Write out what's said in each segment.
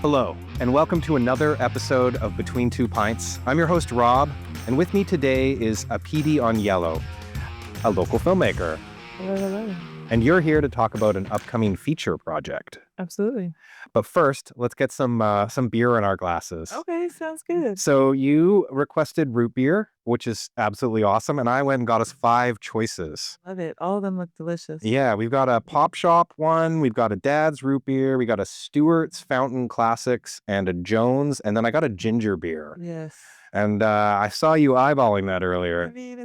Hello, and welcome to another episode of Between Two Pints. I'm your host, Rob, and with me today is Apidi Onyalo, a local filmmaker. Hello. And you're here to talk about an upcoming feature project. Absolutely. But first, let's get some beer in our glasses. Okay, sounds good. So you requested root beer, which is absolutely awesome, and I went and got us 5 choices. Love it. All of them look delicious. Yeah, we've got a Pop Shop one, we've got a Dad's root beer, we got a Stewart's Fountain Classics, and a Jones, and then I got a ginger beer. Yes. And I saw you eyeballing that I earlier. mean,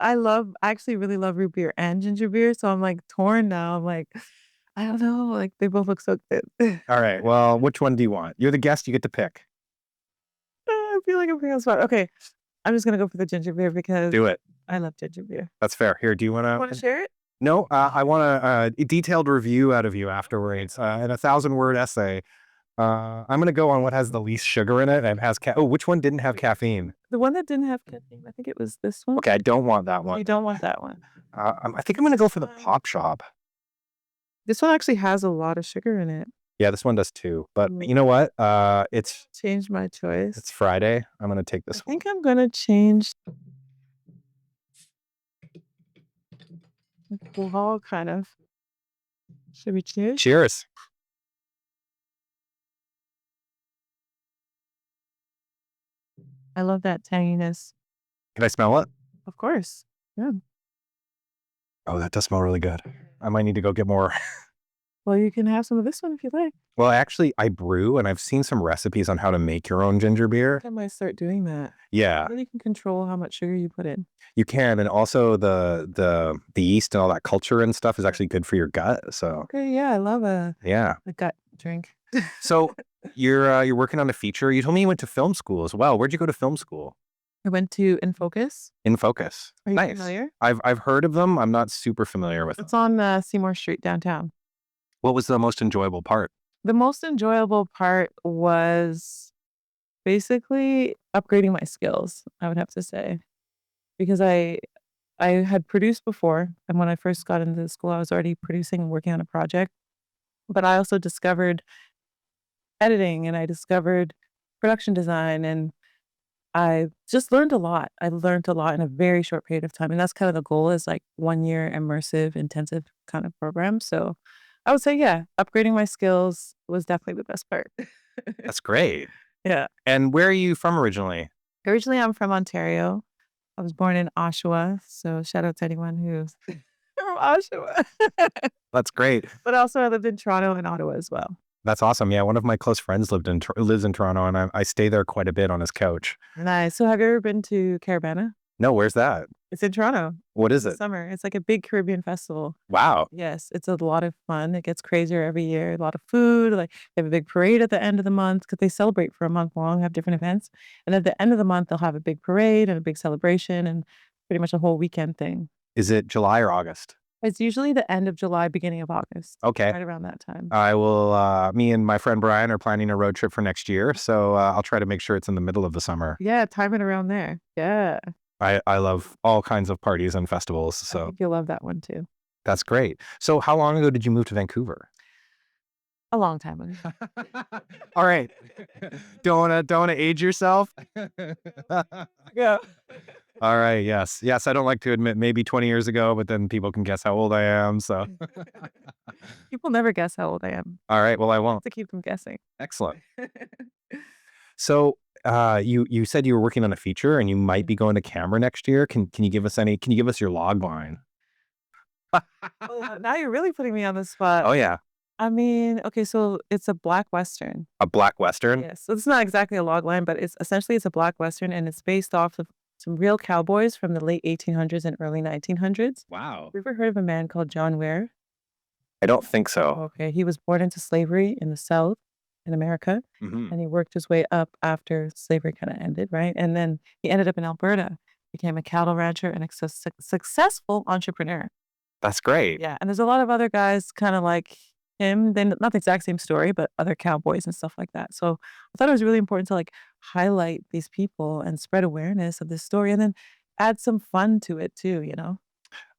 I actually really love root beer and ginger beer, so I'm like torn now. I'm like, I don't know, like they both look so good. All right, well, which one do you want? You're the guest, you get to pick. I feel like I'm putting on the spot. Okay, I'm just gonna go for the ginger beer because Do it. I love ginger beer. That's fair. Here, do you want Want to to? share it? No, I want a detailed review out of you afterwards, and a 1,000-word essay. I'm going to go on what has the least sugar in it and has which one didn't have caffeine? The one that didn't have caffeine, I think it was this one. Okay, I don't want that one. You don't want that one. I think I'm going to go for the Pop Shop. This one actually has a lot of sugar in it. Yeah, this one does too. But you know what? It's Changed my choice. It's Friday. I'm going to take this I think I'm gonna change alcohol, kind of. Should we cheers? Cheers. I love that tanginess. Can I smell it? Of course. Yeah. Oh, that does smell really good. I might need to go get more. Well, you can have some of this one if you like. Well, actually, I brew, and I've seen some recipes on how to make your own ginger beer. I might start doing that. Yeah, Then you can control how much sugar you put in. you can, and also the yeast and all that culture and stuff is actually good for your gut. So Okay, yeah, I love yeah. a gut drink. So you're working on a feature. You told me you went to film school as well. Where'd you go to film school? I went to In Focus. In Focus. Are you Nice. familiar? I've heard of them. I'm not super familiar with them. It's on Seymour Street downtown. What was the most enjoyable part? The most enjoyable part was basically upgrading my skills, I would have to say. Because I had produced before, and when I first got into the school, I was already producing and working on a project. But I also discovered editing, and I discovered production design, and I just learned a lot. I learned a lot in a very short period of time, and that's kind of the goal, is like 1 year immersive, intensive kind of program. So I would say, yeah, upgrading my skills was definitely the best part. That's great. Yeah. And where are you from originally? Originally, I'm from Ontario. I was born in Oshawa, so shout out to anyone who's from Oshawa. That's great. But also I lived in Toronto and Ottawa as well. That's awesome. Yeah, one of my close friends lives in Toronto, and I stay there quite a bit on his couch. Nice. So have you ever been to Caravana? No, where's that? It's in Toronto. What is In the it? summer. It's like a big Caribbean festival. Wow. Yes, it's a lot of fun. It gets crazier every year. A lot of food. Like they have a big parade at the end of the month because they celebrate for a month long, have different events. And at the end of the month, they'll have a big parade and a big celebration and pretty much a whole weekend thing. Is it July or August? It's usually the end of July, beginning of August. Okay. Right around that time. I will, me and my friend Brian are planning a road trip for next year, so I'll try to make sure it's in the middle of the summer. Yeah, time it around there. Yeah. I love all kinds of parties and festivals, I so think you'll love that one too. that's great. So how long ago did you move to Vancouver? A long time ago. All right. Don't wanna age yourself? Yeah. All right, yes. Yes, I don't like to admit maybe 20 years ago, but then people can guess how old I am, so. People never guess how old I am. All right, well, I won't. To keep them guessing. Excellent. So, you said you were working on a feature and you might be going to camera next year. Can you give us your log line? Oh, now you're really putting me on the spot. Oh, yeah. I mean, okay, so it's a Black Western. A Black Western? Yes. So it's not exactly a log line, but it's a Black Western, and it's based off of some real cowboys from the late 1800s and early 1900s. Wow. Have you ever heard of a man called John Ware? I don't think so. Okay, he was born into slavery in the South in America, Mhm. and he worked his way up after slavery kind of ended, right? And then he ended up in Alberta, became a cattle rancher and a successful entrepreneur. That's great. Yeah, and there's a lot of other guys kind of like him. Then not the exact same story, but other cowboys and stuff like that. So I thought it was really important to like highlight these people and spread awareness of this story, and then add some fun to it too.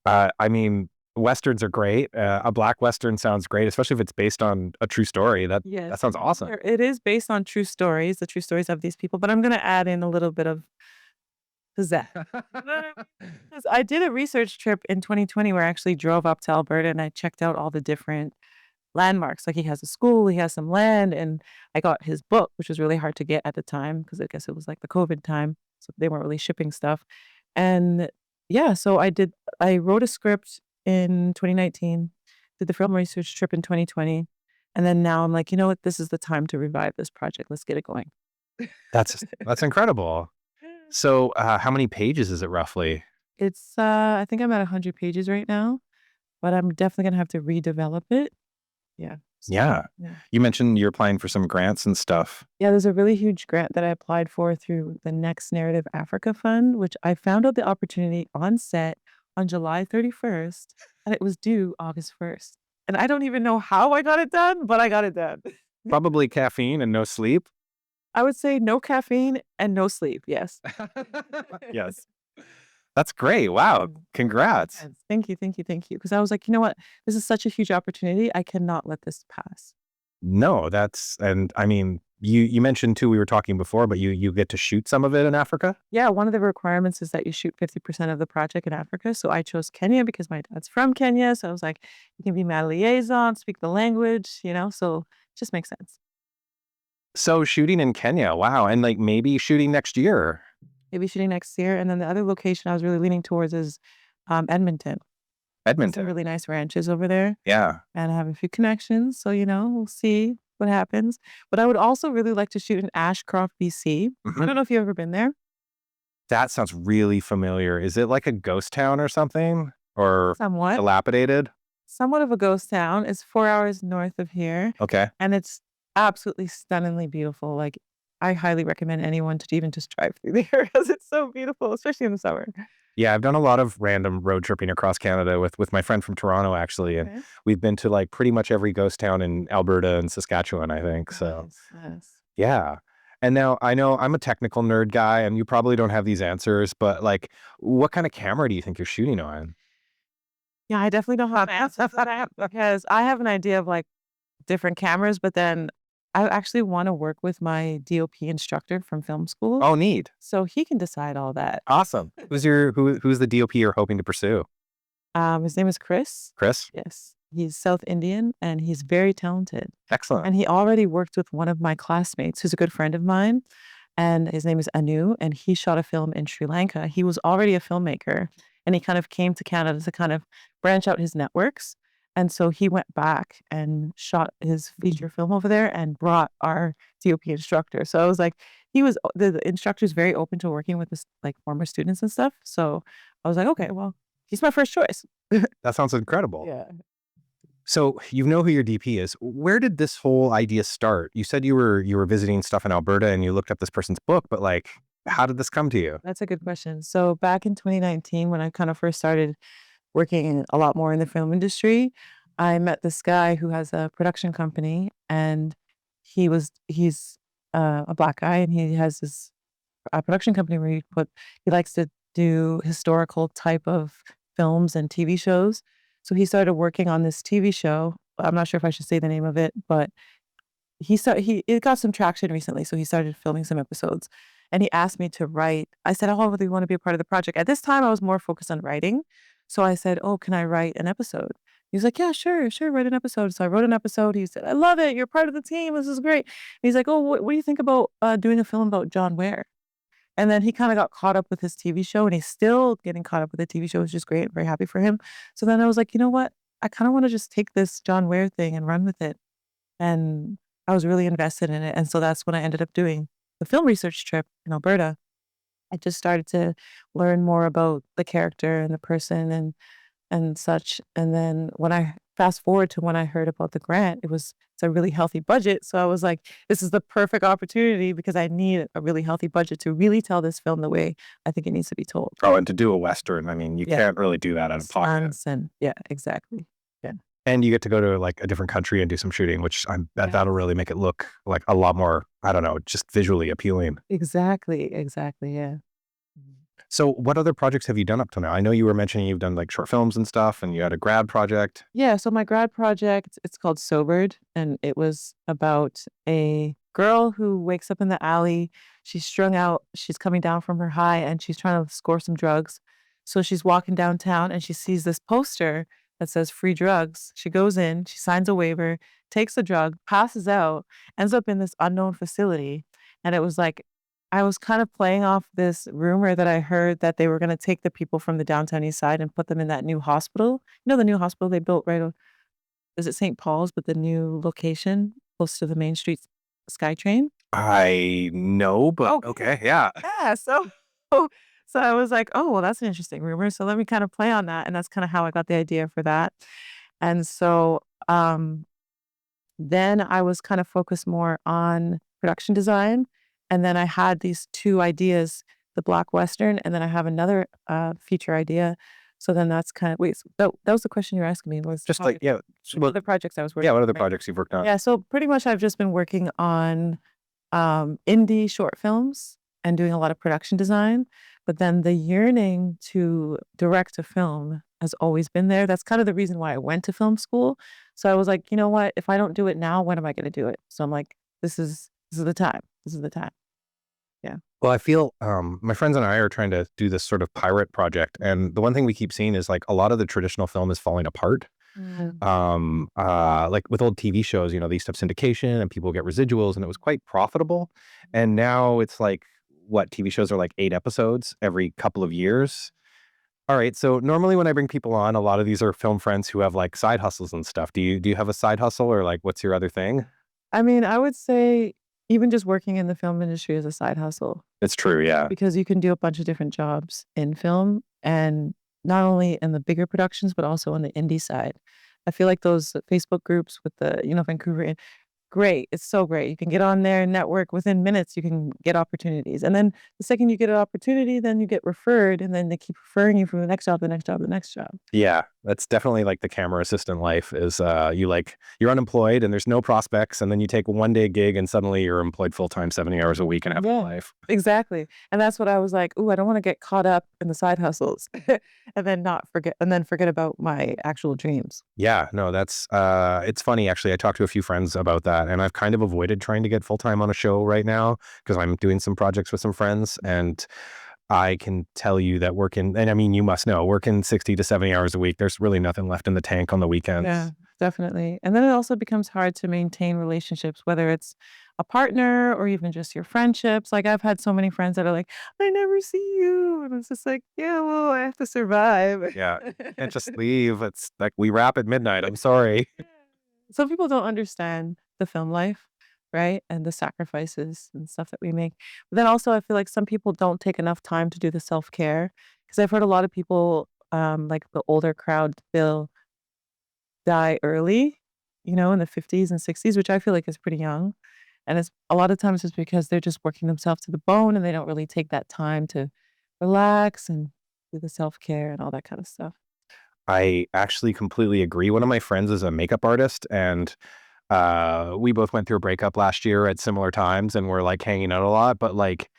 I mean, Westerns are great. A black Western sounds great, especially if it's based on a true story. That Yes, sounds awesome. it is based on true stories, the true stories of these people, but I'm gonna add in a little bit of pizzazz. You know what I mean? 'Cause I did a research trip in 2020 where I actually drove up to Alberta and I checked out all the different landmarks. Like, he has a school, he has some land, and I got his book, which was really hard to get at the time because I guess it was, like, the COVID time, so they weren't really shipping stuff, and yeah, so I wrote a script in 2019, did the film research trip in 2020, and then now I'm like, "You know what? This is the time to revive this project. Let's get it going." That's incredible. So, how many pages is it roughly? It's, I think I'm at 100 pages right now, but I'm definitely gonna have to redevelop it. Yeah. Yeah. Yeah. You mentioned you're applying for some grants and stuff. Yeah, there's a really huge grant that I applied for through the Next Narrative Africa Fund, which I found out the opportunity on set on July 31st, and it was due August 1st. And I don't even know how I got it done, but I got it done. Probably caffeine and no sleep. I would say no caffeine and no sleep, yes. Yes. That's great. Wow. Mm. Congrats. Yes. Thank you, thank you, thank you. Because I was like, "You know what? This is such a huge opportunity. I cannot let this pass." No, and I mean, you mentioned too, we were talking before, but you get to shoot some of it in Africa? Yeah, one of the requirements is that you shoot 50% of the project in Africa, so I chose Kenya because my dad's from Kenya, so I was like, "You can be my liaison, speak the language," so it just makes sense. So shooting in Kenya, wow, and, like, maybe shooting next year. Maybe shooting next year, and then the other location I was really leaning towards is, Edmonton. There's some Edmonton. really nice ranches over there, Yeah. and I have a few connections, so, we'll see what happens, but I would also really like to shoot in Ashcroft, BC. I Mhm. don't know if you've ever been there? That sounds really familiar. Is it like a ghost town or something? Or Somewhat. dilapidated? Somewhat of a ghost town. It's 4 hours north of here, Okay. and it's absolutely stunningly beautiful. Like, I highly recommend anyone to even just drive through there because it's so beautiful, especially in the summer. Yeah, I've done a lot of random road tripping across Canada with my friend from Toronto, actually, and Okay. we've been to, like, pretty much every ghost town in Alberta and Saskatchewan, I think, so, Nice, nice. yeah. And now I know I'm a technical nerd guy, and you probably don't have these answers, but, like, what kinda camera do you think you're shooting on? Yeah, I definitely don't have an answer for that because I have an idea of, like, different cameras, but then I actually wanna work with my DOP instructor from film school, Oh, neat. so he can decide all that. Awesome. Who's the DOP you're hoping to pursue? His name is Chris. Chris? Yes. He's South Indian, and he's very talented. Excellent. And he already worked with one of my classmates who's a good friend of mine, and his name is Anu, and he shot a film in Sri Lanka. He was already a filmmaker, and he kind of came to Canada to kind of branch out his networks, and so he went back and shot his feature film over there and brought our DOP instructor. So I was like he was the instructor's very open to working with this, like, former students and stuff, so I was like, "Okay, well, he's my first choice." That sounds incredible. Yeah. So you know who your DP is. Where did this whole idea start? You said you were visiting stuff in Alberta and you looked up this person's book, but, like, how did this come to you? That's a good question. So back in 2019, when I kind of first started working a lot more in the film industry, I met this guy who has a production company, and he's a black guy, and he has this production company where he likes to do historical type of films and TV shows. So he started working on this TV show. I'm not sure if I should say the name of it, but he it got some traction recently, so he started filming some episodes, and he asked me to write. I said, "Oh, I really wanna be a part of the project." At this time, I was more focused on writing, so I said, "Oh, can I write an episode?" He's like, "Yeah, sure, sure, write an episode." So I wrote an episode. He said, "I love it. You're part of the team. This is great." He's like, "Oh, what do you think about, doing a film about John Ware?" And then he kinda got caught up with his TV show, and he's still getting caught up with the TV show, which is great. I'm very happy for him. So then I was like, "You know what? I kinda wanna just take this John Ware thing and run with it." And I was really invested in it, and so that's when I ended up doing the film research trip in Alberta. I just started to learn more about the character and the person and such, and then when I fast forward to when I heard about the grant, it's a really healthy budget, so I was like, "This is the perfect opportunity because I need a really healthy budget to really tell this film the way I think it needs to be told." Oh, and to do a Western, I mean, you Yeah. can't really do that out of pocket. Stunts and yeah, exactly. Yeah. And you get to go to, like, a different country and do some shooting, which that'll Yes. really make it look like a lot more, I don't know, just visually appealing. Exactly, exactly, yeah. Mhm. So what other projects have you done up till now? I know you were mentioning you've done like short films and stuff, and you had a grad project. Yeah, so my grad project, it's called Sobered, and it was about a girl who wakes up in the alley. She's strung out, she's coming down from her high, and she's trying to score some drugs. So she's walking downtown and she sees this poster that says free drugs. She goes in, she signs a waiver, takes the drug, passes out, ends up in this unknown facility. And it was like, I was kind of playing off this rumor that I heard that they were going to take the people from the downtown east side and put them in that new hospital. You know, the new hospital they built is it St. Paul's, but the new location close to the Main Street SkyTrain? I know, but Okay. okay, yeah. Yeah. So I was like, oh, well, that's an interesting rumor. So let me kind of play on that. And that's kind of how I got the idea for that. And so then I was kind of focused more on production design. And then I had these two ideas, the Black Western, and then I have another feature idea. So then that's kind of, wait, so that was the question you were asking me was Just how like, yeah. what Well, other projects I was working yeah, what on, other right? projects you've worked on? Yeah, so pretty much I've just been working on indie short films and doing a lot of production design. But then the yearning to direct a film has always been there. That's kind of the reason why I went to film school. So I was like, you know what? If I don't do it now, when am I going to do it? So I'm like, this is the time. This is the time. Yeah. Well, I feel my friends and I are trying to do this sort of pirate project, and the one thing we keep seeing is like a lot of the traditional film is falling apart. Mm. Like with old TV shows, they used to have syndication and people get residuals, and it was quite profitable. And now it's like what TV shows are like 8 episodes every couple of years. All right, so normally when I bring people on, a lot of these are film friends who have like side hustles and stuff. Do you have a side hustle, or like what's your other thing? I mean, I would say even just working in the film industry is a side hustle It's true, yeah. because you can do a bunch of different jobs in film and not only in the bigger productions, but also on the indie side. I feel like those Facebook groups with the, Vancouver. Great. It's so great. You can get on there and network within minutes. You can get opportunities. And then the second you get an opportunity, then you get referred and then they keep referring you from the next job, the next job, the next job. Yeah, that's definitely like the camera assistant life is you're unemployed and there's no prospects, and then you take one day gig and suddenly you're employed full time 70 hours a week and have a Yeah, life. exactly. And that's what I was like, ooh, I don't want to get caught up in the side hustles and then forget about my actual dreams. Yeah, no, that's it's funny actually. I talked to a few friends about that, and I've kind of avoided trying to get full time on a show right now because I'm doing some projects with some friends, and I can tell you that working, and I mean, you must know, working 60 to 70 hours a week, there's really nothing left in the tank on the Yeah, weekends. definitely. And then it also becomes hard to maintain relationships, whether it's a partner or even just your friendships. Like I've had so many friends that are like, I never see you. And it's just like, yeah, well, I have to survive. Yeah, can't just leave. It's like we wrap at midnight. I'm sorry. Some people don't understand the film life, right? And the sacrifices and stuff that we make. But then also, I feel like some people don't take enough time to do the self care. Because I've heard a lot of people, like the older crowd, feel die early, in the 50s and 60s, which I feel like is pretty young. And it's a lot of times it's because they're just working themselves to the bone and they don't really take that time to relax and do the self care and all that kind of stuff. I actually completely agree. One of my friends is a makeup artist, and we both went through a breakup last year at similar times, and we're like hanging out a lot. But like,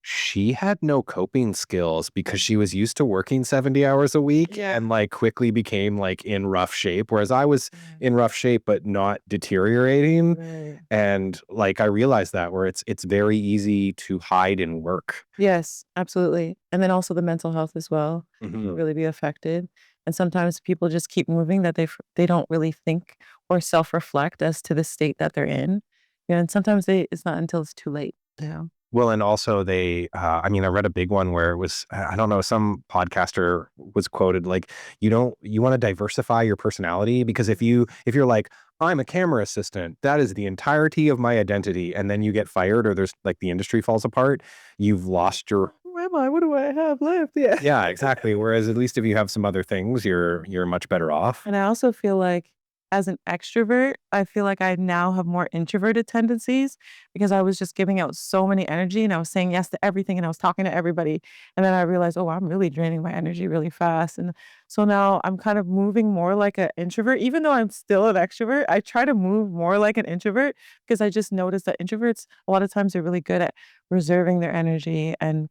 she had no coping skills because she was used to working 70 hours a week Yeah. and like quickly became like in rough shape. Whereas I was Yeah. in rough shape, but not deteriorating. Right. And like, I realized that where it's very easy to hide in work. Yes, absolutely. And then also the mental health as well will Mhm. really be affected. And sometimes people just keep moving that they don't really think or self-reflect as to the state that they're in. And sometimes it's not until it's too late. Yeah. Well, and also I mean, I read a big one where it was, I don't know, some podcaster was quoted like, you want to diversify your personality because if you're like, I'm a camera assistant, that is the entirety of my identity. And then you get fired or there's like the industry falls apart, you've lost your, Who am I? What do I have left? Yeah. yeah, exactly. Whereas at least if you have some other things, you're much better off. And I also feel like as an extrovert, I feel like I now have more introverted tendencies because I was just giving out so many energy and I was saying yes to everything and I was talking to everybody. And then I realized, oh, I'm really draining my energy really fast. And so now I'm kind of moving more like an introvert, even though I'm still an extrovert. I try to move more like an introvert because I just noticed that introverts, a lot of times, they're really good at reserving their energy and,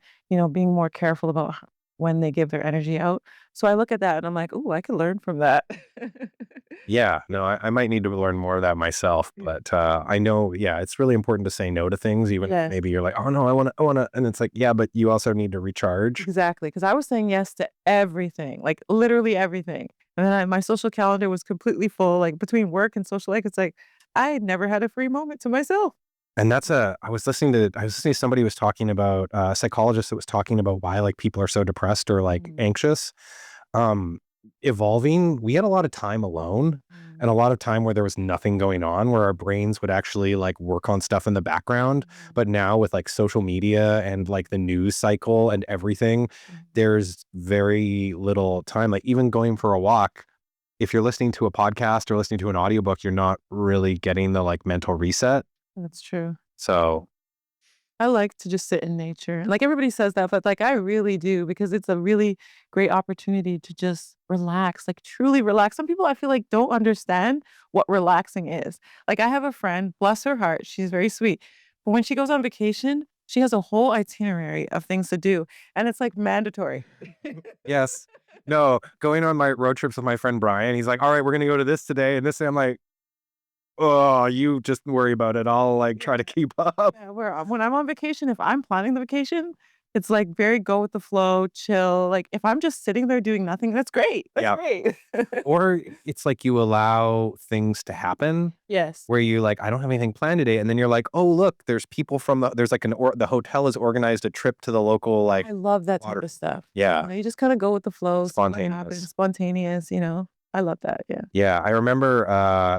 being more careful about when they give their energy out. So I look at that and I'm like, oh, I could learn from that. Yeah, no, I might need to learn more of that myself, Yeah. but I know, yeah, it's really important to say no to things, even if Yes, maybe you're like, oh no, I want to, and it's like, yeah, but you also need to recharge. exactly. Because I was saying yes to everything, like literally everything. And then my social calendar was completely full, like between work and social life. It's like I had never had a free moment to myself. And I was listening to somebody was talking about a psychologist that was talking about why like people are so depressed or like Mm, anxious. Um, Evolving, we had a lot of time alone mm, and a lot of time where there was nothing going on, where our brains would actually like work on stuff in the background. mm, But now with like social media and like the news cycle and everything, mm. there's very little time. Like even going for a walk, if you're listening to a podcast or listening to an audiobook, you're not really getting the like mental reset. That's true. So I like to just sit in nature. Like everybody says that, but like I really do because it's a really great opportunity to just relax, like truly relax. Some people I feel like don't understand what relaxing is. Like I have a friend, bless her heart, she's very sweet. But when she goes on vacation, she has a whole itinerary of things to do, and it's like mandatory. yes. No, going on my road trips with my friend Brian, he's like, all right, we're gonna go to this today and this. I'm like, oh, you just worry about it. I'll like try to Yeah. keep up. Yeah, where when I'm on vacation, if I'm planning the vacation, it's like very go with the flow, chill. Like if I'm just sitting there doing nothing, that's great. That's Yeah. great. Or it's like you allow things to happen Yes. where you like, I don't have anything planned today. And then you're like, oh, look, there's people from there's like the hotel has organized a trip to the local like I love that type water. of stuff. Yeah. You just kind of go with the flow, see what happens, Spontaneous. spontaneous. I love that. Yeah. Yeah, I remember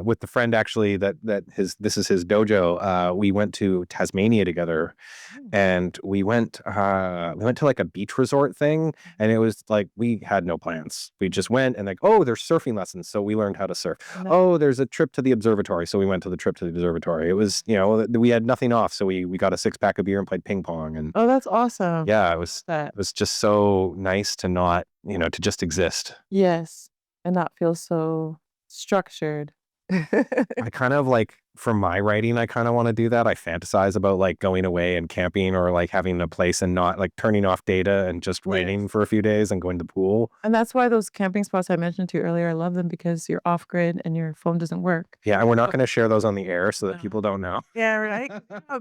with the friend actually this is his dojo. We went to Tasmania together, Mm. and we went to like a beach resort thing, and it was like we had no plans. We just went and like, oh, there's surfing lessons, so we learned how to surf. No. Oh, there's a trip to the observatory, so we went to the trip to the observatory. It was, we had nothing off, so we got a 6-pack of beer and played ping pong, and Oh, that's awesome. yeah, That. it was just so nice to not, to just exist. Yes. And not feel so structured. I kind of like for my writing, I kind of want to do that. I fantasize about like going away and camping or like having a place and not like turning off data and just Yes. writing for a few days and going to the pool. And that's why those camping spots I mentioned to you earlier, I love them because you're off grid and your phone doesn't work. Yeah, and we're not Oh, going to share those on the air so that no. people don't know. Yeah, right.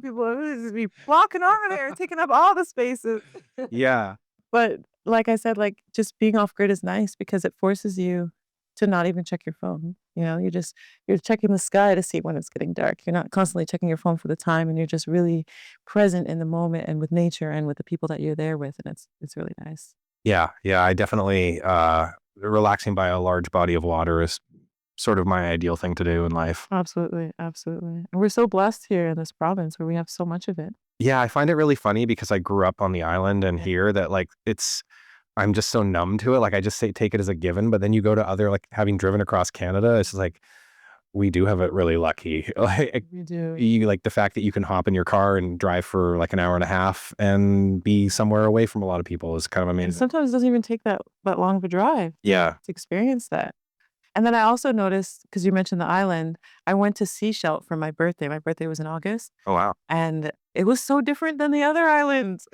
People just be flocking over there, taking up all the spaces. Yeah. But like I said, like just being off grid is nice because it forces you to not even check your phone. You're checking the sky to see when it's getting dark. You're not constantly checking your phone for the time, and you're just really present in the moment and with nature and with the people that you're there with, and it's really nice. Yeah. Yeah. I definitely, relaxing by a large body of water is sort of my ideal thing to do in life. Absolutely, absolutely. And we're so blessed here in this province where we have so much of it. Yeah. I find it really funny because I grew up on the island and Yeah. here that like I'm just so numb to it. Like I just take it as a given. But then you go to other, like having driven across Canada, it's just like we do have it really lucky. Like We do. you like the fact that you can hop in your car and drive for like an hour and a half and be somewhere away from a lot of people is kind of And amazing. sometimes it doesn't even take that long of a drive Yeah. to experience that. And then I also noticed, because you mentioned the island, I went to Seashell for my birthday. My birthday was in August, Oh wow. and it was so different than the other islands.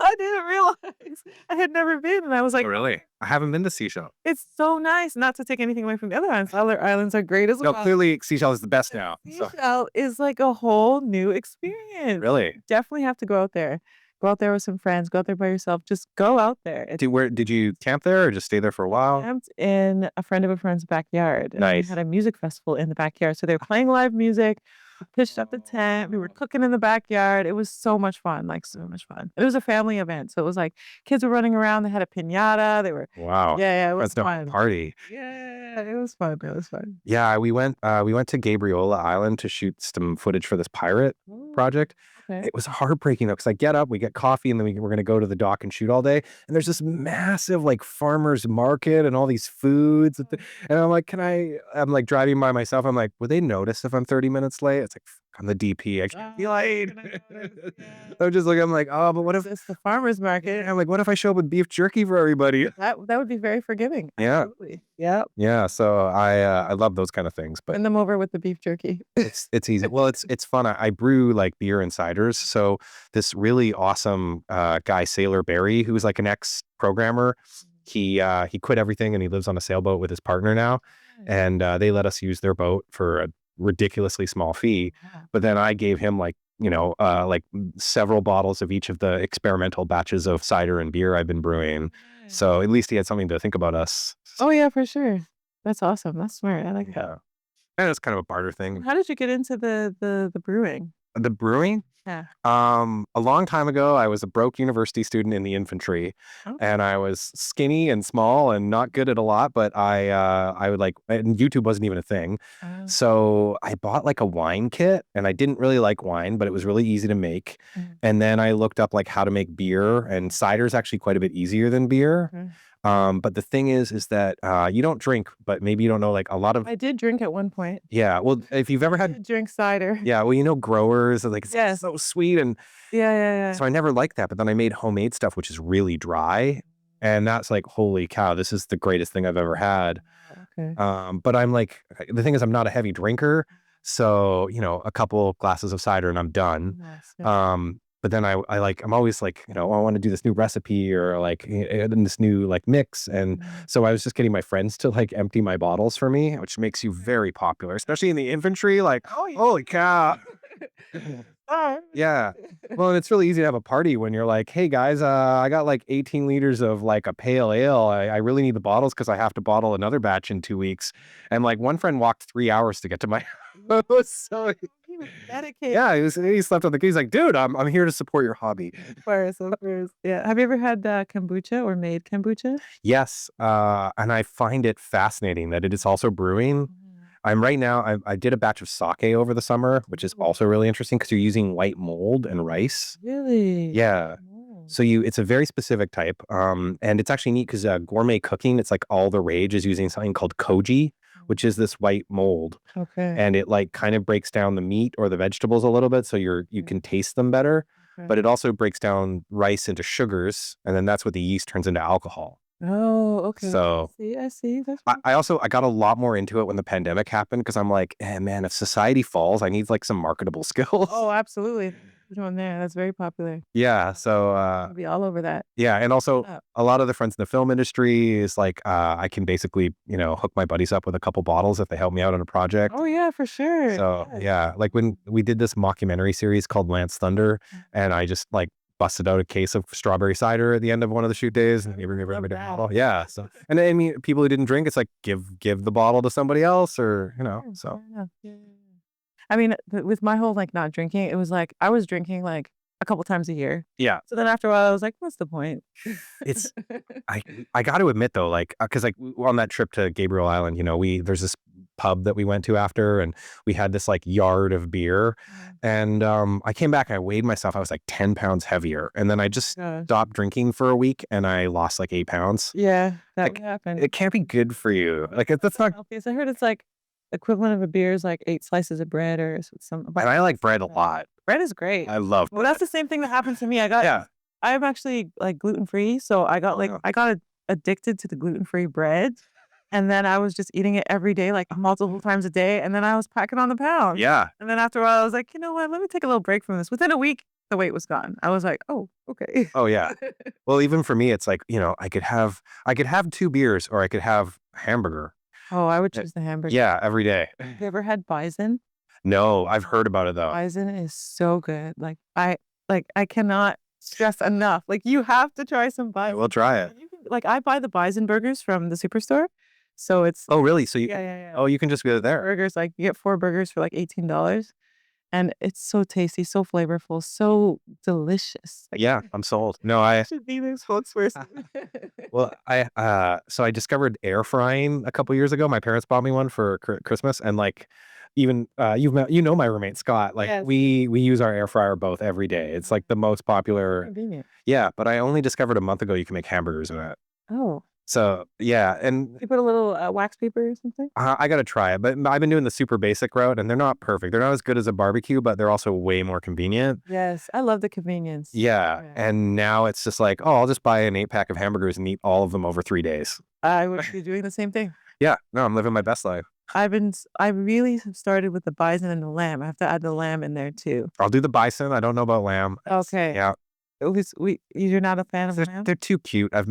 I didn't realize. I had never been, and I was Oh like, really? I haven't been to Seashell. "It's so nice." Not to take anything away from the other islands. Other islands are great as No, well. clearly Seashell is the best now. So Seashell is like a whole new experience. really, Definitely have to go out there. Go out there with some friends. Go out there by yourself. Just go out there. where did you camp there or just stay there for a while? Camped in a friend of a friend's backyard, and we Nice. had a music festival in the backyard. So they were playing live music. We pitched up the tent. We were cooking in the backyard. It was so much fun, like so much fun. It was a family event, so it was like kids were running around. They had a piñata. They were, Wow. yeah, it was That's no fun. party. Yeah, it was fun. It was fun. Yeah, we went to Gabriola Island to shoot some footage for this pirate Oh, project. Okay. It was heartbreaking though, because I get up, we get coffee, and then we're going to go to the dock and shoot all day. And there's this massive like farmer's market and all these foods. And I'm like, I'm like driving by myself. I'm like, would they notice if I'm 30 minutes late? It's like, I'm the DP. I can't be late. I'm like, oh, but what if It's the farmer's market. I'm like, what if I show up with beef jerky for everybody? That would be very forgiving. Yeah. Absolutely. Yep. Yeah. So I love those kind of things, but Send them over with the beef jerky. it's easy. Well, it's fun. I brew like beer and ciders. So this really awesome guy, Sailor Barry, who's like an ex-programmer, he quit everything and he lives on a sailboat with his partner now. And they let us use their boat for a ridiculously small fee. Wow. But then I gave him like, like several bottles of each of the experimental batches of cider and beer I've been brewing. So at least he had something to think about us. Oh yeah, for sure. That's awesome. That's smart. I like that. Yeah. And it's kind of a barter thing. How did you get into the brewing? The brewing? Yeah. A long time ago, I was a broke university student in the infantry, Oh. and I was skinny and small and not good at a lot, but I would like, and YouTube wasn't even a thing. Oh. So I bought like a wine kit, and I didn't really like wine, but it was really easy to make. Mm. And then I looked up like how to make beer, and cider is actually quite a bit easier than beer. Okay. But the thing is that you don't drink, but maybe you don't know like a lot of I did drink at one point. yeah. Well, if you've ever I had did drink cider. yeah, well, growers are like it's Yes. so sweet, and Yeah. so I never liked that. But then I made homemade stuff, which is really dry, and that's like holy cow, this is the greatest thing I've ever had. Okay. But I'm like the thing is I'm not a heavy drinker, so a couple glasses of cider and I'm done. Nice. Yeah. But then I'm always like, I want to do this new recipe or like in this new like mix. And so I was just getting my friends to like empty my bottles for me, which makes you very popular, especially in the infantry. Like, holy cow. Yeah. Well, and it's really easy to have a party when you're like, hey guys, I got like 18 liters of like a pale ale. I really need the bottles because I have to bottle another batch in 2 weeks. And like one friend walked 3 hours to get to my house. So He was dedicated. yeah, he slept on the key. He's like, dude, I'm here to support your hobby. Of course. Yeah. Have you ever had kombucha or made kombucha? Yes. And I find it fascinating that it is also brewing. Right now, I did a batch of sake over the summer, which is also really interesting because you're using white mold and rice. Really? Yeah. Oh. So it's a very specific type. And it's actually neat because gourmet cooking, it's like all the rage is using something called koji, which is this white mold. Okay. And it like kind of breaks down the meat or the vegetables a little bit so you can taste them better. Okay. But it also breaks down rice into sugars, and then that's what the yeast turns into alcohol. Oh, okay. So I see. That's I got a lot more into it when the pandemic happened because I'm like, man, if society falls, I need like some marketable skills. Oh, absolutely. There's one there. That's very popular. Yeah. So I'll be all over that. yeah, and also Oh. a lot of the friends in the film industry is like I can basically hook my buddies up with a couple bottles if they help me out on a project. Oh yeah, for sure. So Yes. yeah, like when we did this mockumentary series called Lance Thunder, and I just like busted out a case of strawberry cider at the end of one of the shoot days and gave everybody a that. bottle. Yeah. So and I mean people who didn't drink, it's like give the bottle to somebody else or so. Fair enough. Yeah. I mean, with my whole like not drinking, it was like I was drinking like a couple times a year. Yeah. So then after a while, I was like, what's the point? It's I got to admit though, like because like on that trip to Gabriel Island, there's this pub that we went to after, and we had this like yard of beer, and I came back and I weighed myself. I was like 10 pounds heavier, and then I just Gosh. stopped drinking for a week, and I lost like 8 pounds. Yeah, that Like, would happen. It can't be good for you. Like that's not. Healthy. So I heard it's like equivalent of a beer is like 8 slices of bread or some. And I like bread a lot. Bread is great. I love. Well, that's the same thing that happened to me. Yeah. I'm actually like gluten free, so I got yeah. I got addicted to the gluten free bread, and then I was just eating it every day, like multiple times a day, and then I was packing on the pounds. Yeah. And then after a while, I was like, you know what? Let me take a little break from this. Within a week, the weight was gone. I was like, oh, okay. Oh yeah. Well, even for me, it's like I could have 2 beers or I could have hamburger. Oh, I would choose the hamburger. Yeah, every day. Have you ever had bison? No, I've heard about it though. Bison is so good. Like I cannot stress enough. Like you have to try some bison. We'll try it. Like I buy the bison burgers from the superstore, so it's Oh, really? So yeah. Oh, you can just go there. Burgers, like you get 4 burgers for like $18, and it's so tasty, so flavorful, so delicious. Like, Yeah, I'm sold. No, I should be this spokesperson. well, so I discovered air frying a couple years ago. My parents bought me one for Christmas, and like even my roommate Scott. Like Yes. we use our air fryer both every day. It's like the most popular. Convenient. Yeah, but I only discovered a month ago you can make hamburgers in it. Oh, So yeah, and you put a little wax paper or something? I got to try it. But I've been doing the super basic route, and they're not perfect. They're not as good as a barbecue, but they're also way more convenient. Yes, I love the convenience. Yeah, Yeah. and now it's just like, oh, I'll just buy an 8-pack of hamburgers and eat all of them over 3 days. I would be doing the same thing. Yeah, no, I'm living my best life. I really have started with the bison and the lamb. I have to add the lamb in there too. I'll do the bison. I don't know about lamb. Okay. Yeah, You're not a fan of lamb? they're too cute. I've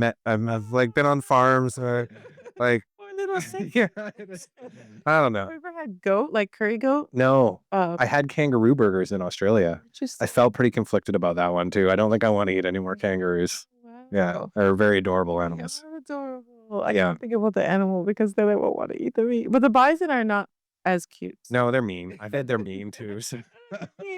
like been on farms, like Poor little thing. yeah, I don't know. Have you ever had goat, like curry goat? No, Oh, I had kangaroo burgers in Australia. I interesting. felt pretty conflicted about that one too. I don't think I want to eat any more kangaroos. Yeah, Wow. they're very adorable animals. They're adorable. I Yeah. can't think about the animal because then I won't want to eat the meat. But the bison are not as cute. No, they're mean. I've had they're mean too. So.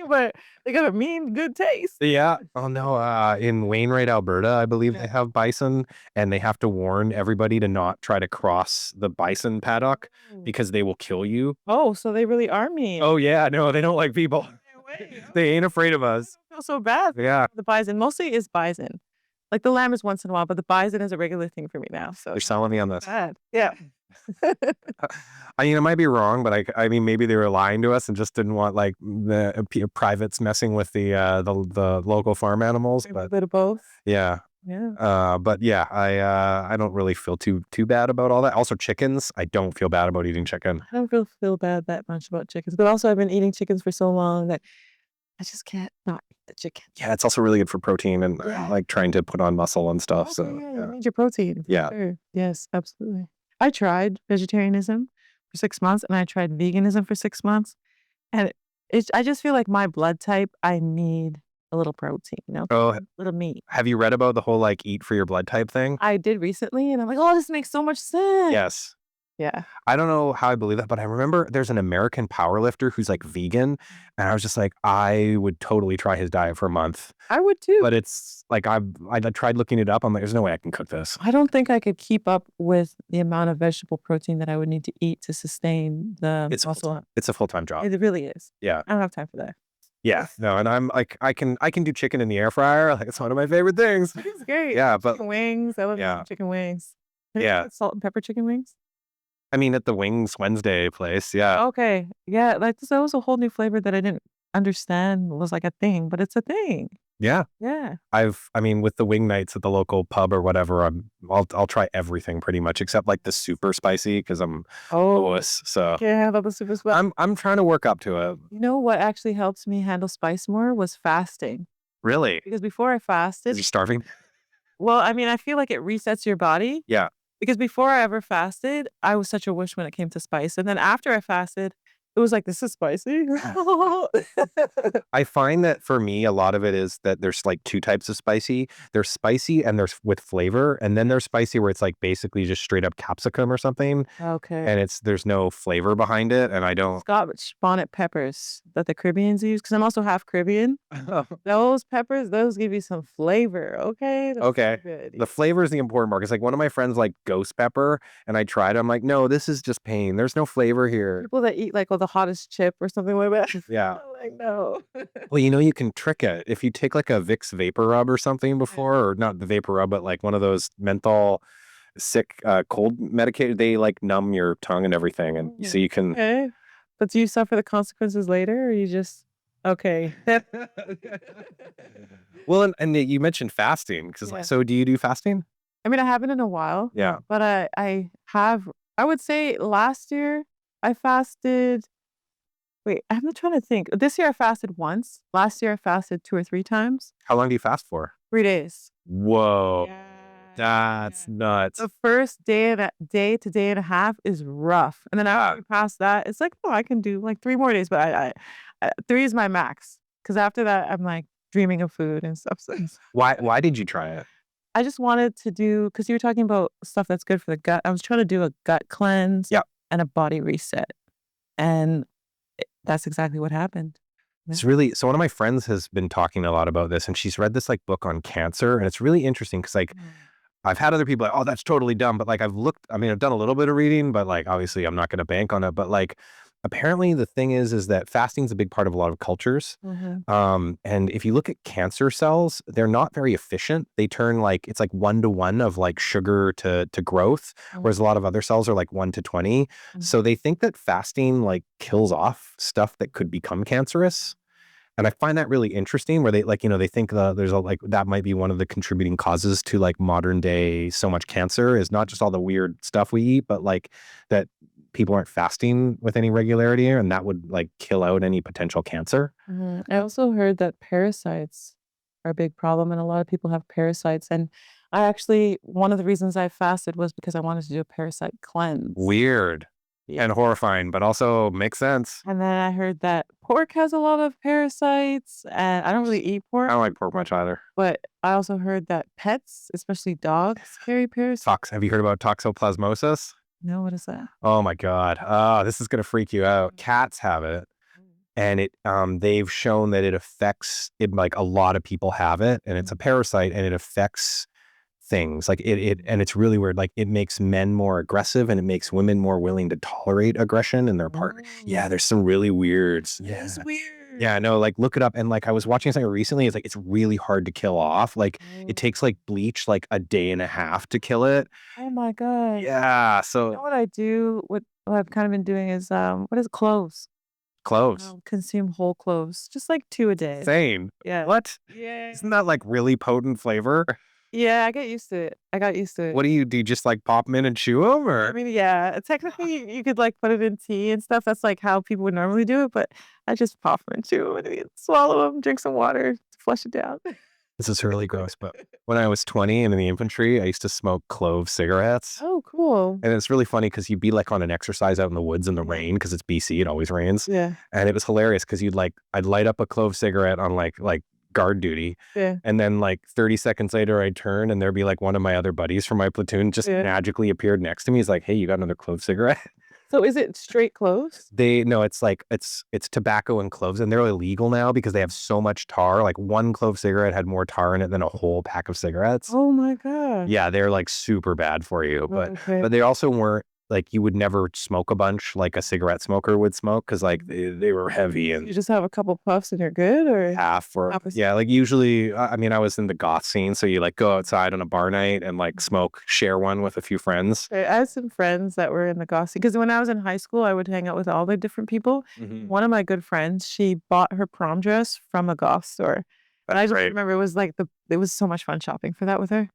But they got a mean good taste. Yeah. Oh no. In Wainwright, Alberta, I believe they have bison, and they have to warn everybody to not try to cross the bison paddock because they will kill you. Oh, so they really are mean. Oh yeah. No, they don't like people. They ain't afraid of us. I feel so bad. Yeah. The bison mostly is bison. Like the lamb is once in a while, but the bison is a regular thing for me now. So They're selling me on this. bad. Yeah. I mean, I might be wrong, but I mean, maybe they were lying to us and just didn't want like the privates messing with the local farm animals. A But bit of both. yeah. Yeah. But yeah, I don't really feel too bad about all that. Also, chickens, I don't feel bad about eating chicken. I don't feel bad that much about chickens, but also I've been eating chickens for so long that I just can't not eat the chicken. Yeah, it's also really good for protein and Yeah. like trying to put on muscle and stuff. Okay, So yeah, you yeah. need your protein. For Yeah. Sure. Yes, absolutely. I tried vegetarianism for 6 months and I tried veganism for 6 months. And I just feel like my blood type, I need a little protein, Oh, a little meat. have you read about the whole like eat for your blood type thing? I did recently and I'm like, oh, this makes so much sense. Yes. Yeah. I don't know how I believe that, but I remember there's an American powerlifter who's like vegan, and I was just like, I would totally try his diet for a month. I would too. But it's like I tried looking it up. I'm like, there's no way I can cook this. I don't think I could keep up with the amount of vegetable protein that I would need to eat to sustain the It's muscle. it's a full-time job. It really is. Yeah. I don't have time for that. Yeah. No, and I'm like, I can do chicken in the air fryer. Like it's one of my favorite things. It's great. Yeah, but Chicken wings. I love Yeah. chicken wings. Have you Yeah. had salt and pepper chicken wings? I mean, at the Wings Wednesday place, yeah. Okay. Yeah, like that was a whole new flavor that I didn't understand was like a thing, but it's a thing. Yeah. Yeah. I mean, with the wing nights at the local pub or whatever, I'll try everything pretty much except like the super spicy because I'm a Oh, wuss. So can't handle the super spicy. I'm trying to work up to it. You know what actually helps me handle spice more was fasting. Really? Because before I Is fasted, you starving? well, I mean, I feel like it resets your body. Yeah. Because before I ever fasted, I was such a wish when it came to spice. And then after I fasted, it was like, this is spicy. I find that for me, a lot of it is that there's like two types of spicy. There's spicy and there's with flavor. And then there's spicy where it's like basically just straight up capsicum or something. Okay. And there's no flavor behind it. And I don't. Scotch bonnet peppers that the Caribbeans use, because I'm also half Caribbean. Those peppers, those give you some flavor. Okay. Those are Okay. good. The flavor is the important part. It's like one of my friends like ghost pepper, and I tried it. I'm like, no, this is just pain. There's no flavor here. People that eat like the hottest chip or something like that. Yeah. I'm like, no. Well, you can trick it. If you take like a Vicks Vapor Rub or something before, or not the Vapor Rub, but like one of those menthol sick cold medicated, they like numb your tongue and everything. And so you can. Okay. But do you suffer the consequences later or you just, okay. Well, and you mentioned fasting because Yeah. so do you do fasting? I mean, I haven't in a while, Yeah. but I have, I would say last year I fasted. Wait, I'm not trying to think. This year I fasted once. Last year I fasted 2 or 3 times. How long do you fast for? 3 days. Whoa. Yeah. That's nuts. The first day to day and a half is rough. And then after you pass that, it's like, oh, I can do like 3 more days, but I 3 is my max. Because after that, I'm like dreaming of food and stuff. So Why did you try it? I just wanted to do, because you were talking about stuff that's good for the gut. I was trying to do a gut cleanse Yep. and a body reset. And that's exactly what happened. It's really, so one of my friends has been talking a lot about this, and she's read this like book on cancer, and it's really interesting because like I've had other people like, oh, that's totally dumb, but like I've done a little bit of reading, but like obviously I'm not going to bank on it, but like Apparently the thing is that fasting's a big part of a lot of cultures. Mhm. And if you look at cancer cells, they're not very efficient. They turn like it's like 1 to 1 of like sugar to growth, whereas a lot of other cells are like 1 to 20. Mhm. So they think that fasting like kills off stuff that could become cancerous. And I find that really interesting where they like, they think there's a like that might be one of the contributing causes to like modern day so much cancer is not just all the weird stuff we eat, but like that people aren't fasting with any regularity and that would like kill out any potential cancer. Mhm. I also heard that parasites are a big problem, and a lot of people have parasites. And I actually, one of the reasons I fasted was because I wanted to do a parasite cleanse. Weird Yeah. and horrifying, but also makes sense. And then I heard that pork has a lot of parasites, and I don't really eat I pork, don't like pork much either. but I also heard that pets, especially dogs, carry parasites. Have you heard about toxoplasmosis? No, what is that? Oh my God. This is gonna freak you out. Cats have it. And they've shown that it affects it like a lot of people have it and it's a parasite and it affects things like and it's really weird. Like it makes men more aggressive and it makes women more willing to tolerate aggression in their partner. Yeah, there's some really weird. That is Yeah. weird. Yeah, no, like look it up. And like I was watching something recently, it's like it's really hard to kill off. Like it takes like bleach like a day and a half to kill it. Oh my god. Yeah. You know So what I do? What I've kind of been doing is what is cloves? cloves. Consume whole cloves, just like 2 a day. Insane. Yeah. What? Yeah. Isn't that like really potent flavor? Yeah, I get used to it. I got used to it. What do? You just like pop them in and chew them I or? mean, yeah, technically you could like put it in tea and stuff. That's like how people would normally do it, but I just pop them and chew them and swallow them, drink some water to flush it down. This is really gross, but when I was 20 and in the infantry, I used to smoke clove cigarettes. Oh, cool. And it's really funny because you'd be like on an exercise out in the woods in the rain because it's BC, it always rains. Yeah. And it was hilarious because I'd light up a clove cigarette on like guard duty. Yeah. And then like 30 seconds later, I'd turn and there'd be like one of my other buddies from my platoon just Yeah. magically appeared next to me. He's like, hey, you got another clove cigarette? So is it straight cloves? No, it's like it's tobacco and cloves, and they're illegal now because they have so much tar. Like one clove cigarette had more tar in it than a whole pack of cigarettes. Oh my gosh. Yeah, they're like super bad for you. Oh, But okay. they also weren't like you would never smoke a bunch like a cigarette smoker would smoke because like they were heavy You and just have a couple puffs and you're good, or half or half a yeah, like usually I mean I was in the goth scene, so you like go outside on a bar night and like share one with a few friends. I had some friends that were in the goth scene because when I was in high school, I would hang out with all the different people. Mhm. One of my good friends, she bought her prom dress from a goth store. And I That's just right. remember it was like it was so much fun shopping for that with her.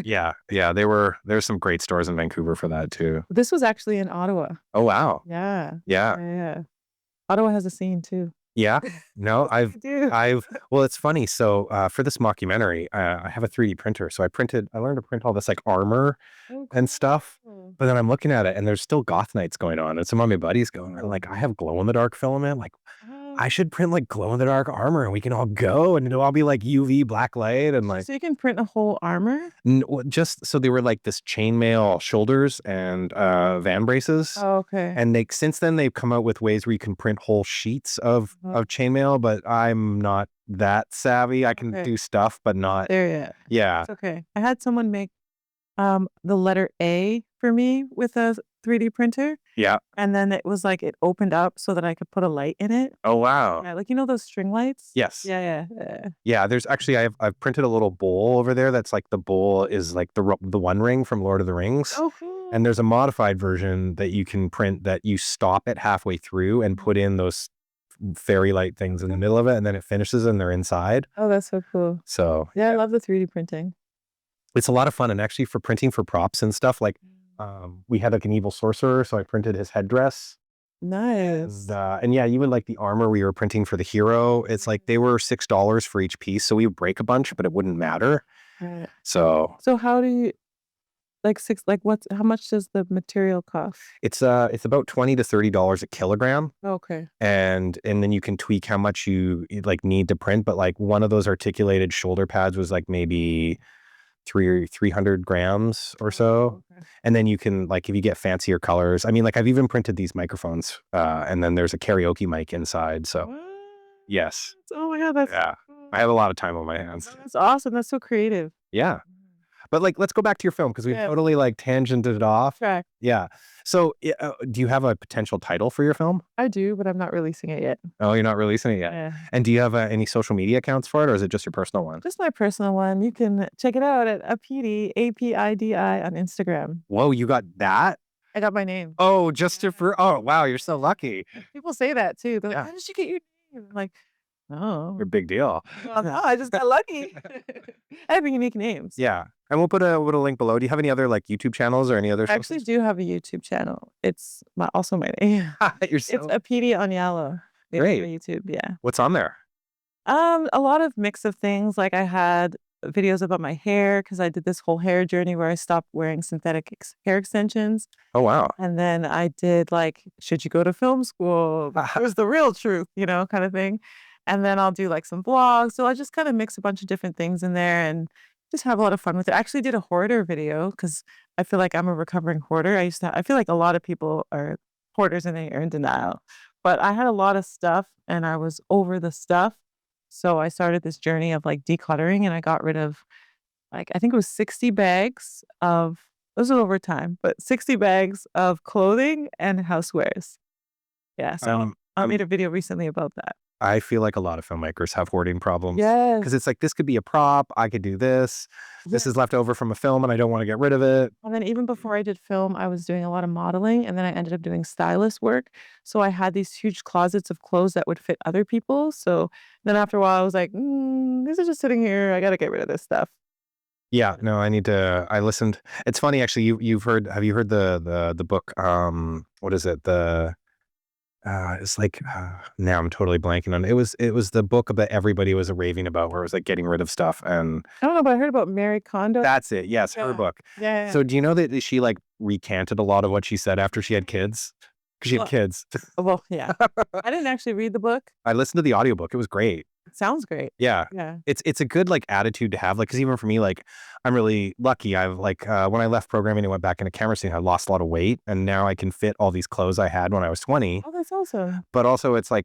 Yeah, there's some great stores in Vancouver for that too. This was actually in Ottawa. Oh wow. Yeah. Yeah. Yeah. Ottawa has a scene too. Yeah. No, I do. well, it's funny. So, for this mockumentary, I have a 3D printer. So I learned to print all this like armor Oh, and stuff. cool. But then I'm looking at it and there's still goth nights going on. And some of my buddies going, like, I have glow in the dark filament. Like, I Oh. should print like glow in the dark armor and we can all go and it'll all be like UV black light and like So you can print a whole armor? just so they were like this chainmail shoulders and van braces. Oh, okay. And since then they've come out with ways where you can print whole sheets of chainmail, but I'm not that savvy. I can Okay. do stuff, but not. There, yeah. Yeah. It's okay. I had someone make the letter A for me with a 3D printer, Yeah. and then it was like it opened up so that I could put a light in it. Oh wow. Yeah, like those string lights? Yes. Yeah, yeah. Yeah. There's actually I've printed a little bowl over there. That's like the bowl is like the One Ring from Lord of the Rings. Oh, cool. And there's a modified version that you can print that you stop it halfway through and put in those fairy light things in the middle of it, and then it finishes and they're inside. Oh, that's so cool. So Yeah, I love the 3D printing. it's a lot of fun. And actually for printing for props and stuff, like we had like an evil sorcerer, so I printed his headdress. Nice. And yeah, even like the armor we were printing for the hero, it's like they were $6 for each piece, so we would break a bunch, but it wouldn't matter. Right. So So how do you how much does the material cost? it's about $20 to $30 a kilogram. Okay. And then you can tweak how much you like need to print, but like one of those articulated shoulder pads was like maybe 300 grams or so. Okay. And then you can like if you get fancier colors, I mean like I've even printed these microphones and then there's a karaoke mic inside. So What? yes. Oh my god, that's Yeah. cool. I have a lot of time on my hands. That's awesome. That's so creative. Yeah. But like, let's go back to your film because we've Yeah. totally like tangented it off. Track. Yeah. So, do you have a potential title for your film? I do, but I'm not releasing it yet. Oh, you're not releasing it yet. Yeah. And do you have any social media accounts for it, or is it just your personal one? Just my personal one. You can check it out at Apidi, Apidi on Instagram. Whoa, you got that? I got my name. Oh, just for oh wow, you're so lucky. People say that too. They're like, Yeah. "How did you get your name?" I'm like, "Oh, You're a big deal. well, no, I just got lucky." I have unique names. Yeah. And we'll put a link below. Do you have any other like YouTube channels or any other I actually do have a YouTube channel. It's also my name. You're It's so Apidi Onyalo. It's great. on YouTube, yeah. What's on there? A lot of mix of things. Like I had videos about my hair because I did this whole hair journey where I stopped wearing synthetic hair extensions. Oh wow. And then I did like, should you go to film school? Here's the real truth, kind of thing. And then I'll do like some vlogs. So I just kind of mix a bunch of different things in there and just have a lot of fun with it. I actually did a hoarder video because I feel like I'm a recovering hoarder. I feel like a lot of people are hoarders and they are in denial. But I had a lot of stuff and I was over the stuff. So I started this journey of like decluttering and I got rid of like, I think it was 60 bags of, this was over time, but 60 bags of clothing and housewares. Yeah. So I made a video recently about that. I feel like a lot of filmmakers have hoarding problems. Yes. Because it's like, this could be a prop. I could do this. This is left over from a film and I don't want to get rid of it. And then even before I did film, I was doing a lot of modeling and then I ended up doing stylist work. So I had these huge closets of clothes that would fit other people. So then after a while, I was like, these are just sitting here. I got to get rid of this stuff. Yeah, no, I listened. It's funny, actually, have you heard the book, what is it? It's like, now I'm totally blanking on it. It was the book that everybody was raving about where it was like getting rid of stuff. And I don't know, but I heard about Mary Kondo. that's it. Yes, her book. Yeah. So do you know that she like recanted a lot of what she said after she had kids? Because she had kids. Well, yeah. I didn't actually read the book. I listened to the audiobook. It was great. It sounds great. Yeah. Yeah. It's a good like attitude to have. Like, because even for me, like, I'm really lucky. I've like, when I left programming and went back into camera scene, I lost a lot of weight and now I can fit all these clothes I had when I was 20. Oh, that's awesome. But also it's like,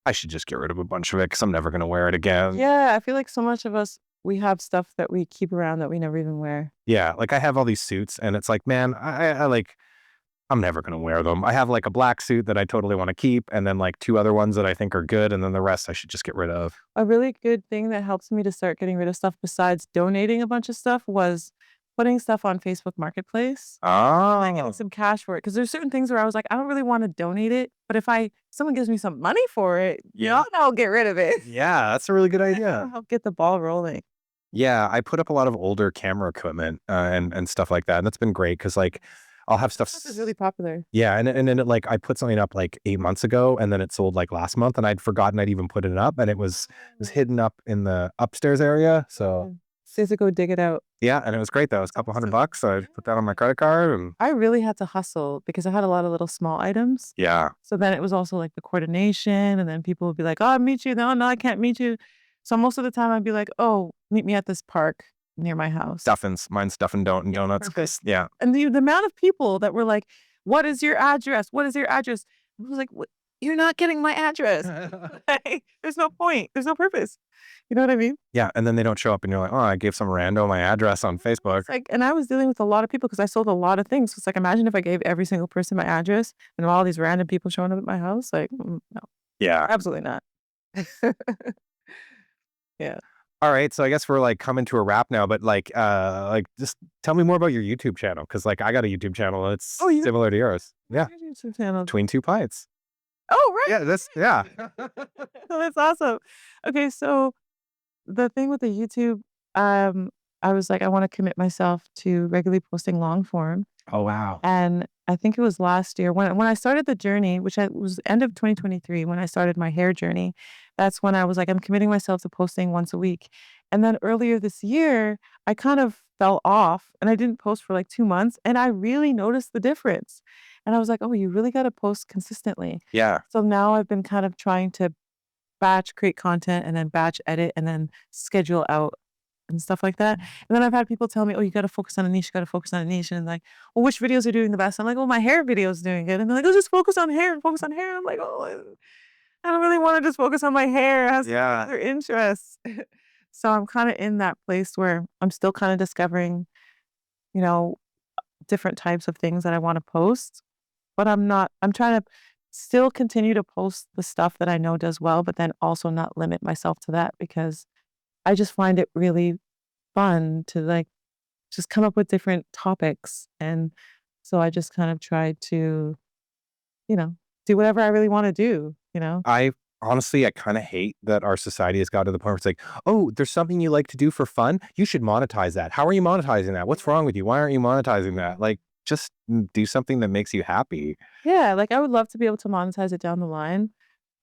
I should just get rid of a bunch of it because I'm never going to wear it again. Yeah. I feel like so much of us, we have stuff that we keep around that we never even wear. Yeah. Like I have all these suits and it's like, man, I like, I'm never going to wear them. I have like a black suit that I totally want to keep and then like 2 other ones that I think are good. And then the rest I should just get rid of. A really good thing that helps me to start getting rid of stuff besides donating a bunch of stuff was putting stuff on Facebook Marketplace. And getting some cash for it. Because there's certain things where I was like, I don't really want to donate it. But if someone gives me some money for it, I'll get rid of it. Yeah, that's a really good idea. Help get the ball rolling. Yeah, I put up a lot of older camera equipment and stuff like that. And that's been great because like I'll have stuff. This is really popular. Yeah, and then it, like I put something up like 8 months ago, and then it sold like last month, and I'd forgotten I'd even put it up, and it was hidden up in the upstairs area. So to go dig it out. Yeah, and it was great though. It was a couple $100. So I put that on my credit card, and I really had to hustle because I had a lot of little small items. yeah, So then it was also like the coordination, and then people would be like, "Oh, I'll meet you." No, I can't meet you. So most of the time I'd be like, "Oh, meet me at this park near my house." stuffins, mine's stuffing donuts. Perfect. Yeah, And the amount of people that were like, "What is your address? What is your address?" I was like, "What? You're not getting my address. Like, there's no point. There's no purpose." You know what I mean? yeah, and then they don't show up, and you're like, oh, I gave some rando my address on Facebook. It's like, and I was dealing with a lot of people because I sold a lot of things. So it's like, imagine if I gave every single person my address and all these random people showing up at my house. Like, no, Yeah. absolutely not. Yeah. All right, so I guess we're like coming to a wrap now, but like just tell me more about your YouTube channel because like I got a YouTube channel. It's Oh, yeah? similar to yours. Yeah, What's your YouTube channel? Between Two Pints. Oh, right. Yeah. Oh, that's awesome. Okay, so the thing with the YouTube, I was like, I want to commit myself to regularly posting long form. Oh wow. And I think it was last year when I started the journey, which was end of 2023, when I started my hair journey. That's when I was like, I'm committing myself to posting once a week. And then earlier this year, I kind of fell off and I didn't post for like 2 months. And I really noticed the difference. And I was like, oh, you really got to post consistently. Yeah. So now I've been kind of trying to batch create content and then batch edit and then schedule out and stuff like that. And then I've had people tell me, oh, you got to focus on a niche, you got to focus on a niche. And like, well, which videos are doing the best? I'm like, well, my hair video is doing good. And they're like, oh, just focus on hair and focus on hair. I'm like, oh, I don't really want to just focus on my hair. It has Yeah. other interests. So I'm kind of in that place where I'm still kind of discovering you know, different types of things that I want to post. But I'm trying to still continue to post the stuff that I know does well, but then also not limit myself to that because I just find it really fun to like just come up with different topics. And so I just kind of try to, you know, do whatever I really want to do, you know? I honestly, I kind of hate that our society has got to the point where it's like, oh, there's something you like to do for fun. You should monetize that. How are you monetizing that? What's wrong with you? Why aren't you monetizing that? Like, just do something that makes you happy. Yeah, like I would love to be able to monetize it down the line,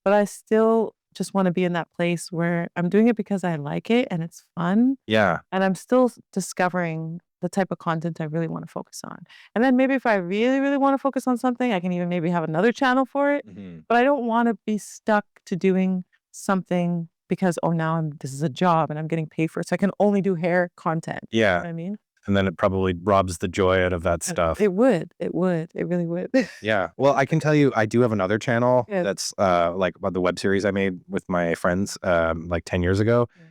but I still just want to be in that place where I'm doing it because I like it and it's fun. Yeah. And I'm still discovering the type of content I really want to focus on. And then maybe if I really, really want to focus on something, I can even maybe have another channel for it. Mhm. But I don't want to be stuck to doing something because, oh, now this is a job and I'm getting paid for it. So I can only do hair content. You know Yeah. what I mean? And then it probably robs the joy out of that And stuff. it would. It would. It really would. Yeah. Well, I can tell you, I do have another channel Yes. that's like about the web series I made with my friends like 10 years ago. Yes.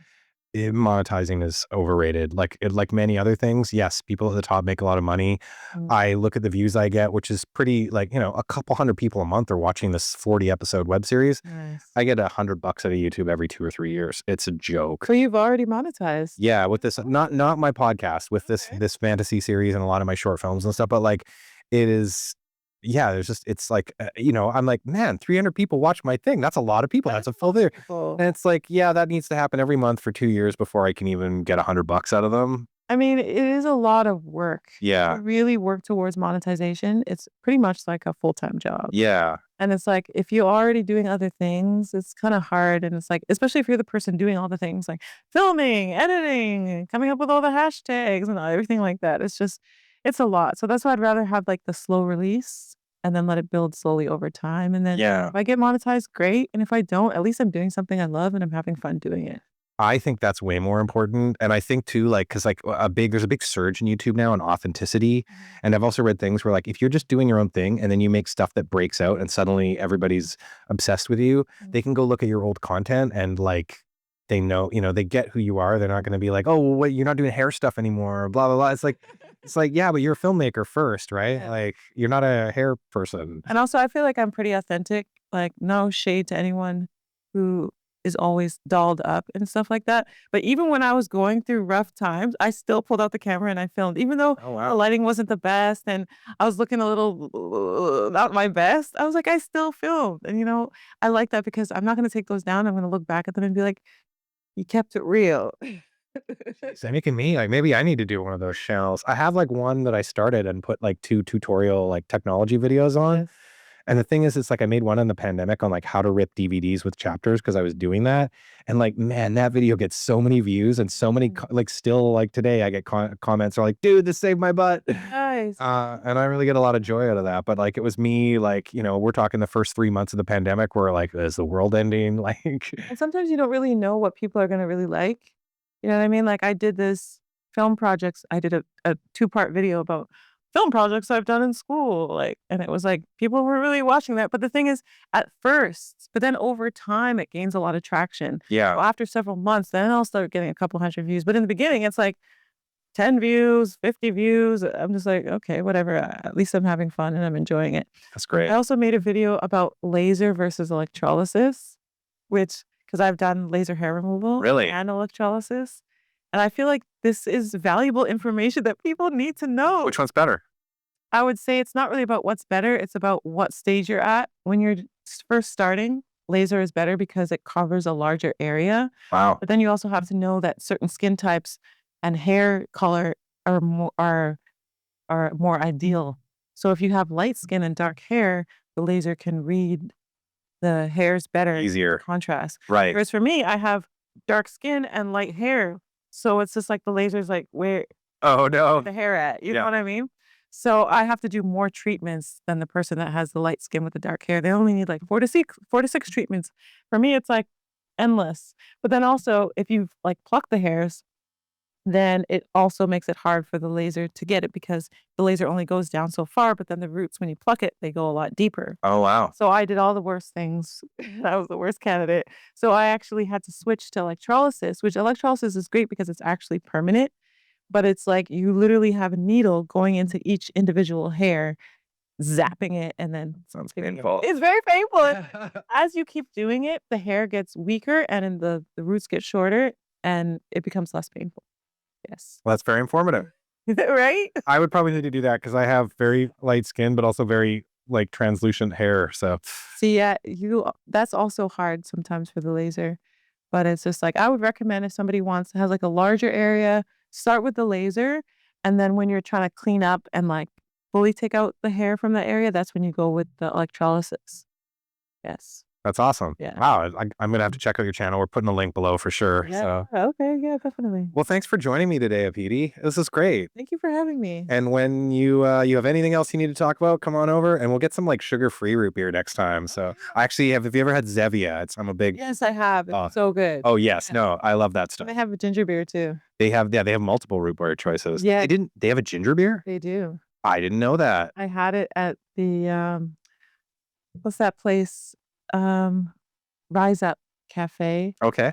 Monetizing is overrated. Like many other things, yes, people at the top make a lot of money. Mm, I look at the views I get, which is pretty like, a couple hundred people a month are watching this 40 episode web series. nice. I get $100 out of YouTube every 2 or 3 years. It's a joke. So you've already monetized. Yeah, with this, not my podcast, with this Okay. this fantasy series and a lot of my short films and stuff, but like it is, yeah, there's just it's like I'm like, man, 300 people watch my thing. That's a lot of people. That's a full video. People. And it's like, yeah, that needs to happen every month for 2 years before I can even get $100 out of them. I mean, it is a lot of work. Yeah. To really work towards monetization, it's pretty much like a full-time job. Yeah. And it's like, if you're already doing other things, it's kind of hard. And it's like, especially if you're the person doing all the things like filming, editing, coming up with all the hashtags and everything like that. It's a lot. So that's why I'd rather have like the slow release and then let it build slowly over time. And then Yeah. if I get monetized, great. And if I don't, at least I'm doing something I love and I'm having fun doing it. I think that's way more important. And I think too, like, cause like there's a big surge in YouTube now on authenticity. And I've also read things where like, if you're just doing your own thing and then you make stuff that breaks out and suddenly everybody's obsessed with you, they can go look at your old content and like, they know, they get who you are. They're not going to be like, oh, well, wait, you're not doing hair stuff anymore, blah, blah, blah. It's like, yeah, but you're a filmmaker first, right? Yeah. Like you're not a hair person. And also, I feel like I'm pretty authentic. Like, no shade to anyone who is always dolled up and stuff like that. But even when I was going through rough times, I still pulled out the camera and I filmed, even though Oh, the wow. lighting wasn't the best and I was looking a little not my best. I was like, I still filmed. And, I like that because I'm not going to take those down. I'm going to look back at them and be like, you kept it real. Is that making me like maybe I need to do one of those channels? I have like one that I started and put like 2 tutorial like technology videos on. Yes. And the thing is, it's like I made one in the pandemic on like how to rip DVDs with chapters because I was doing that. And like, man, that video gets so many views and so many like still like today I get comments are like, dude, this saved my butt. Nice. And I really get a lot of joy out of that. But like it was me, like, we're talking the first 3 months of the pandemic where like, is the world ending? Like, And sometimes you don't really know what people are going to really like. You know what I mean? Like I did this film projects. I did a 2-part video about film projects I've done in school. Like, and it was like people were really watching that. But the thing is, at first, but then over time, it gains a lot of traction. yeah. So after several months, then I'll start getting a couple hundred views. But in the beginning, it's like 10 views, 50 views. I'm just like, okay, whatever. At least I'm having fun and I'm enjoying it. That's great. I also made a video about laser versus electrolysis, which, because I've done laser hair removal Really? and electrolysis. And I feel like this is valuable information that people need to know. Which one's better? I would say it's not really about what's better. It's about what stage you're at. When you're first starting, laser is better because it covers a larger area. Wow. But then you also have to know that certain skin types and hair color are more ideal. So if you have light skin and dark hair, the laser can read the hairs better. Easier. Contrast. Right. Whereas for me, I have dark skin and light hair. So it's just like the laser's like where Oh, no. the hair at. You Yeah. know what I mean? So I have to do more treatments than the person that has the light skin with the dark hair. They only need like 4 to 6 treatments. For me, it's like endless. But then also, if you like pluck the hairs, then it also makes it hard for the laser to get it because the laser only goes down so far, but then the roots, when you pluck it, they go a lot deeper. Oh, wow. So I did all the worst things. I was the worst candidate. So I actually had to switch to electrolysis, which electrolysis is great because it's actually permanent. but it's like you literally have a needle going into each individual hair, zapping it, and then Sounds taking it. painful. It's very painful. And as you keep doing it, the hair gets weaker and then the roots get shorter and it becomes less painful. Yes. Well, that's very informative. Right? I would probably need to do that because I have very light skin, but also very like translucent hair. So See, yeah, that's also hard sometimes for the laser. But it's just like I would recommend if somebody has like a larger area, start with the laser. And then when you're trying to clean up and like fully take out the hair from that area, that's when you go with the electrolysis. Yes. that's awesome. Yeah. Wow. I'm going to have to check out your channel. We're putting a link below for sure. Yeah. So, Okay. Yeah, definitely. well, thanks for joining me today, Apidi. This is great. Thank you for having me. And when you have anything else you need to talk about, come on over and we'll get some like sugar-free root beer next time. So I actually have you ever had Zevia? I'm a big Yes, I have. It's so good. Oh yes, Yeah. no, I love that stuff. They have a ginger beer too. They have multiple root beer choices. Yeah. They have a ginger beer? They do. I didn't know that. I had it at the what's that place? Rise Up Cafe. Okay.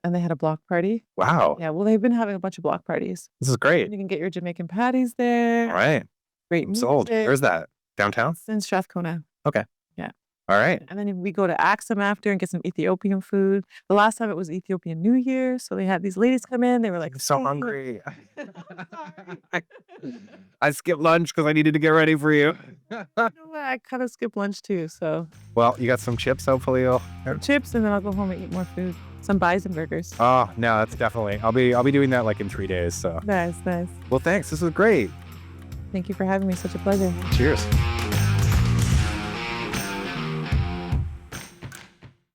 And they had a block party. Wow. Yeah, well, they've been having a bunch of block parties. This is great. You can get your Jamaican patties there. All right. Great I'm sold. music. Where's that? Downtown? It's in Strathcona. Okay. Yeah. All right. And then we go to Axum after and get some Ethiopian food. The last time it was Ethiopian New Year, so they had these ladies come in. They were like, I'm so "Hey." hungry. I skipped lunch because I needed to get ready for you. You know what? I kind of skipped lunch too, so Well, you got some chips, hopefully you'll. chips, and then I'll go home and eat more food. Some bison burgers. Oh no, that's definitely. I'll be doing that like in 3 days. So Nice. well, thanks. This was great. Thank you for having me. Such a pleasure. Cheers.